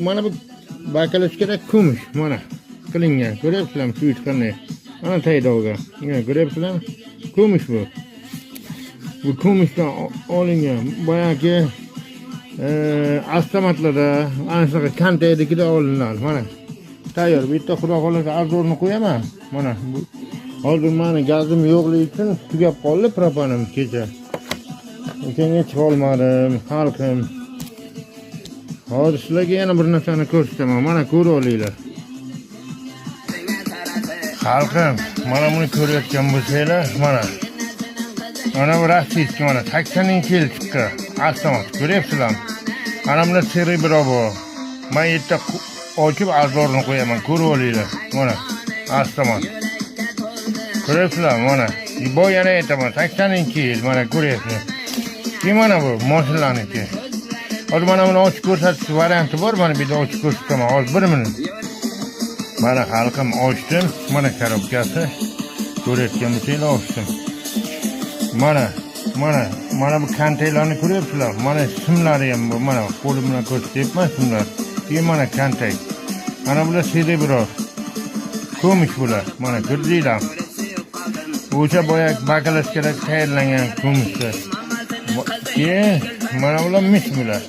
mana bu bakalovkada kumush mana qilingan. Ko'ryapsizlarmi shu qanday? Ana taydovga. Mana ko'ryapsizlarmi? Kumush bu. Bu kumushdan olingan. Boyagi avtomatlarda ana shunaqa konteynerda olinadi. Mana tayyor. Bitta xudo xolasa arzorni qo'yaman. Mana bu hozir meni gazim yo'qligi uchun tugab qoldi propanim kecha. O'shanga chiqa olmadim, xalqim. Hozir sizlarga yana bir narsani ko'rsataman. Mana ko'rib olinglar. Xalqim, mana buni ko'rayotgan bo'lsanglar, mana. Mana bu rossiyskiy mana 80-yil chiqqan avtomat. Ko'ryapsizlarmi? Mana bunda Cerebro bor. Men yerda ochib arzorni qo'yaman, ko'rib olinglar. Mana avtomat. Ko'ryapsizlarmi? Mana. Bu yana aytaman 80-yil mana ko'ryapsizlar. Mana bu mashinalarniki. Hozir mana buni ochib ko'rsatish varianti bor, mana bu yerda ochib ko'rsataman. Hozir 1 minut. Mana xalqim ochdim, mana korobkasi. Ko'rayotgan bo'lsanglar ochdim. Mana bu konteynerlarni ko'ryapsizlar? Mana simlari ham bu. Mana qo'lim bilan ko'rsatyapman simlar. Keyin mana konteyner. Mana bular Cerebro. Kumush bular. Mana ko'rdinglarmi? O'sha boyak bakalovkada tayyorlangan kumushlar. Keyin mana bular mis bular.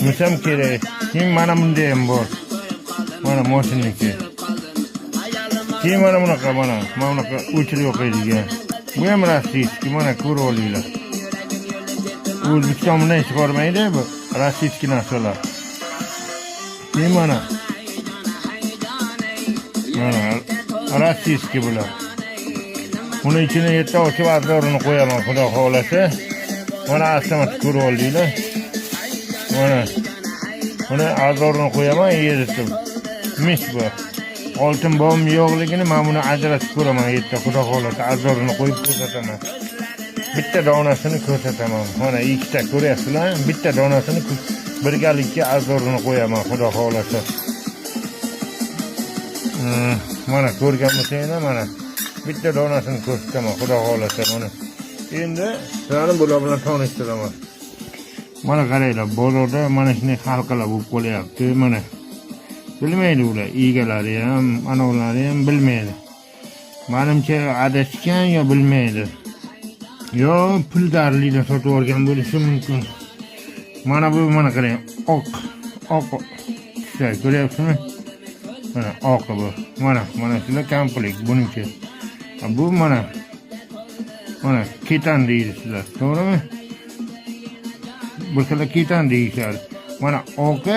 Misam kerak. Keyin mana bunday ham bor. Mana mashinaniki. Keyin mana bunaqa o'chirib yo'qaydigan. Bu ham rossiyskiy, mana ko'rib olinglar. O'zbekiston bundan chiqarmaydi bu rossiyskiy narsalar. Keyin mana rossiyskiy bular. Uni ichine yerda ochib azorini qo'yaman, xudo xolasa. Mana avtomat ko'rib olinglar. Mana azorini qo'yaman, yerda mis bor. Oltin bomb yo'qligini men buni ajratib ko'raman yerda, xudo xolasa azorini qo'yib ko'rsataman. Bitta donasini ko'rsataman. Mana ikkita ko'ryapsizlar? Bitta donasini birgalikka azorini qo'yaman, xudo xolasa. Mana ko'rgan bo'lsanglar, mana bitta donasini ko'rsataman, xudo xolasa. Mana endi sizlarni bular bilan tanishtiraman. Mana qaranglar, bozorda mana shunday halqalar bo'lib qolyapti. Mana bilmaydi ular, egalari ham, anavlari ham bilmaydi. Menimcha adashgan yo bilmaydi. Yo pul darlikda sotib olgan bo'lishi mumkin. Mana bu mana qarang, oq. Ko'ryapsizmi? Mana oq bu. Mana shular komplekt buniki. Bu mana ketan deysizlar, to'g'rimi? Bu sizlar ketan deysizlar. Mana oq